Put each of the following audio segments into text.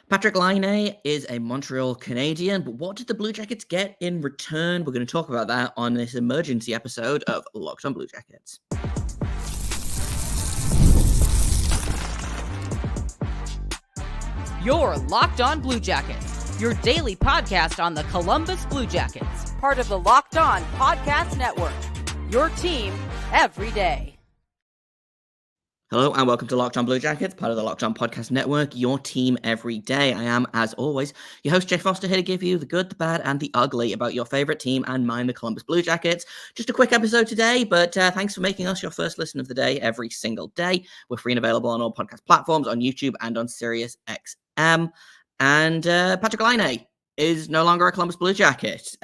Patrik Laine is a Montreal Canadien, but what did the Blue Jackets get in return? We're going to talk about that on this emergency episode of Locked on Blue Jackets. You're Locked on Blue Jackets, your daily podcast on the Columbus Blue Jackets, part of the Locked on Podcast Network, your team every day. Hello and welcome to Locked on Blue Jackets, part of the Locked on Podcast Network, your team every day. I am, as always, your host, Jay Foster, here to give you the good, the bad, and the ugly about your favorite team and mine, the Columbus Blue Jackets. Just a quick episode today, but thanks for making us your first listen of the day every single day. We're free and available on all podcast platforms, on YouTube, and on Sirius XM. And Patrik Laine is no longer a Columbus Blue Jacket.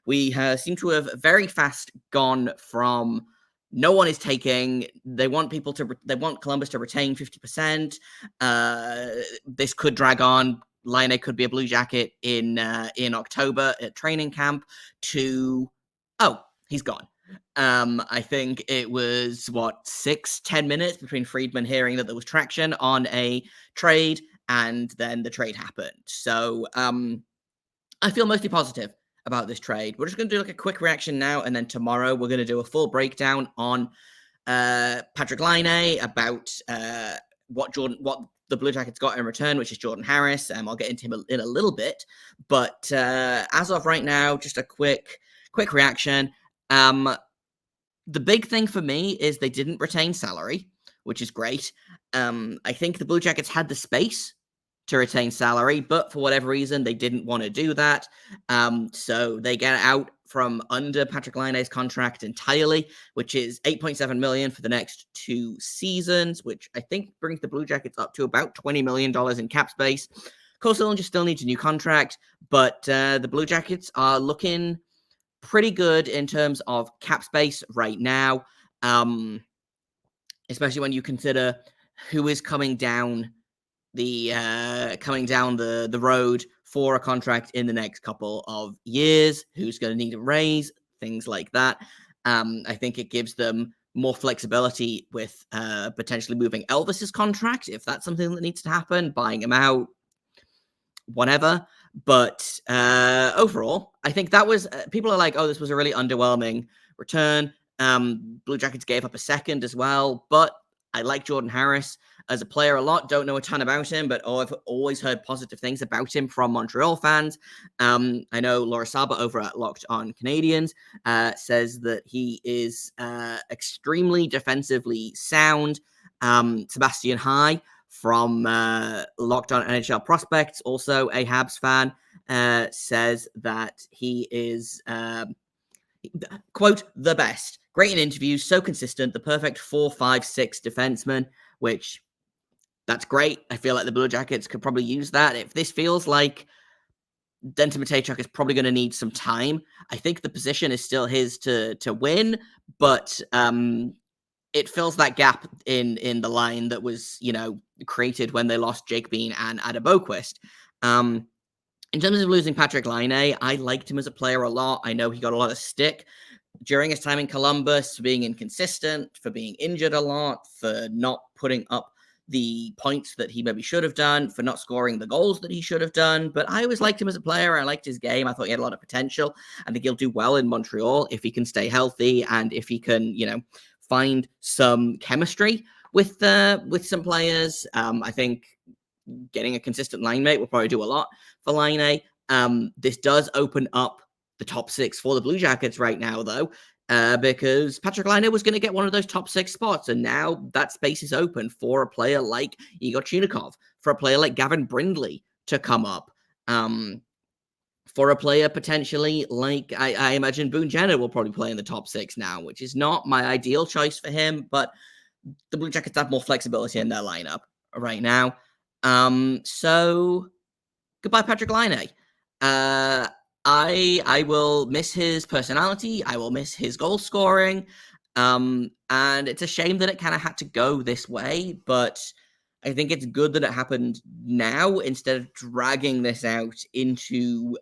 We seem to have very fast gone from no one is taking. They want Columbus to retain 50%. This could drag on. Laine could be a Blue Jacket in October at training camp. He's gone. I think it was 6-10 minutes between Friedman hearing that there was traction on a trade and then the trade happened. So I feel mostly positive about this trade. We're just going to do a quick reaction now, and then tomorrow we're going to do a full breakdown on Patrik Laine, about what the Blue Jackets got in return, which is Jordan Harris. I'll get into him in a little bit, but as of right now, just a quick reaction. The big thing for me is they didn't retain salary, which is great. I think the Blue Jackets had the space to retain salary, but for whatever reason, they didn't want to do that. So they get out from under Patrik Laine's contract entirely, which is $8.7 million for the next 2 seasons, which I think brings the Blue Jackets up to about $20 million in cap space. Cole Sillinger still needs a new contract, but the Blue Jackets are looking pretty good in terms of cap space right now, especially when you consider who is coming down the road for a contract in the next couple of years, who's going to need a raise, things like that. I think it gives them more flexibility with potentially moving Elvis's contract, if that's something that needs to happen, buying him out, whatever. But overall, I think that was, people are like, oh, this was a really underwhelming return. Blue Jackets gave up a second as well, but I like Jordan Harris as a player a lot. Don't know a ton about him, but I've always heard positive things about him from Montreal fans. I know Laura Saba over at Locked on Canadiens says that he is extremely defensively sound. Sebastian High from Locked on NHL Prospects, also a Habs fan, says that he is, quote, the best. Great in interviews, so consistent, the perfect 4-5-6 defenseman, which, that's great. I feel like the Blue Jackets could probably use that. If this feels like Denton Matejchuk is probably going to need some time, I think the position is still his to win, but it fills that gap in the line that was, created when they lost Jake Bean and Adam Boquist. In terms of losing Patrik Laine, I liked him as a player a lot. I know he got a lot of stick during his time in Columbus for being inconsistent, for being injured a lot, for not putting up the points that he maybe should have done, for not scoring the goals that he should have done. But I always liked him as a player. I liked his game. I thought he had a lot of potential. I think he'll do well in Montreal if he can stay healthy and if he can, find some chemistry with some players. I think getting a consistent line mate will probably do a lot for Laine. This does open up the top 6 for the Blue Jackets right now, though, because Patrik Laine was going to get one of those top 6 spots, and now that space is open for a player like Igor Chunikov, for a player like Gavin Brindley to come up, for a player potentially like, I imagine Boone Jenner will probably play in the top 6 now, which is not my ideal choice for him, but the Blue Jackets have more flexibility in their lineup right now. So goodbye, Patrik Laine. I will miss his personality. I will miss his goal scoring. And it's a shame that it kind of had to go this way, but I think it's good that it happened now instead of dragging this out into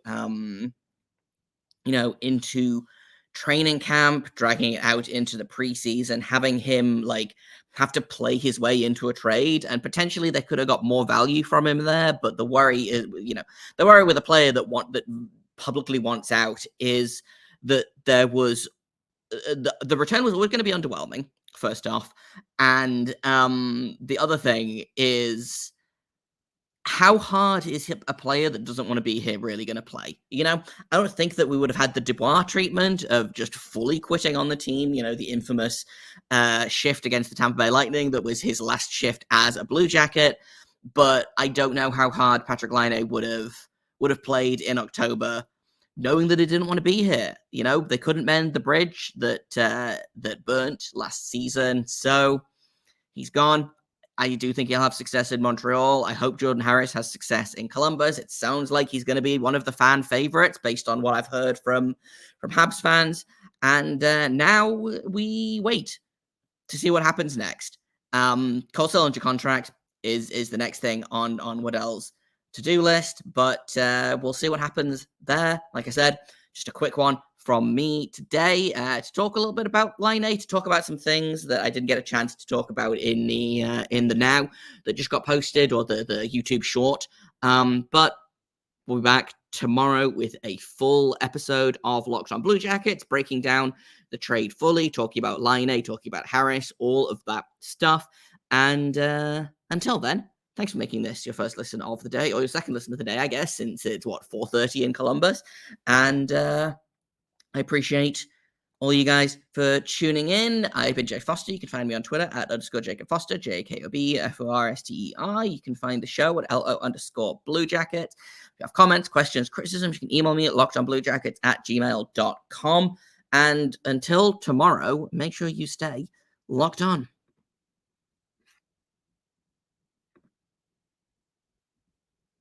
training camp, dragging it out into the preseason, having him like have to play his way into a trade, and potentially they could have got more value from him there. But the worry is, the worry with a player that publicly wants out is that there was the return was always going to be underwhelming, first off, and the other thing is, how hard is a player that doesn't want to be here really going to play? I don't think that we would have had the Dubois treatment of just fully quitting on the team. The infamous shift against the Tampa Bay Lightning that was his last shift as a Blue Jacket. But I don't know how hard Patrik Laine would have played in October, knowing that he didn't want to be here. They couldn't mend the bridge that burnt last season, so he's gone. I do think he'll have success in Montreal. I hope Jordan Harris has success in Columbus. It sounds like he's going to be one of the fan favorites based on what I've heard from Habs fans. And now we wait to see what happens next. Cole Sillinger contract is the next thing on Waddell's to-do list, but we'll see what happens there. Like I said, just a quick one from me today to talk a little bit about Laine, to talk about some things that I didn't get a chance to talk about in the now that just got posted, or the YouTube short. But we'll be back tomorrow with a full episode of Locked on Blue Jackets, breaking down the trade fully, talking about Laine, talking about Harris, all of that stuff. And until then, thanks for making this your first listen of the day, or your second listen of the day, I guess, since it's 4:30 in Columbus. And I appreciate all you guys for tuning in. I've been Jay Foster. You can find me on Twitter at _Jacob Foster, JAKOBFORSTER. You can find the show at LO_Blue Jacket. If you have comments, questions, criticisms, you can email me at lockedonbluejackets@gmail.com. And until tomorrow, make sure you stay locked on.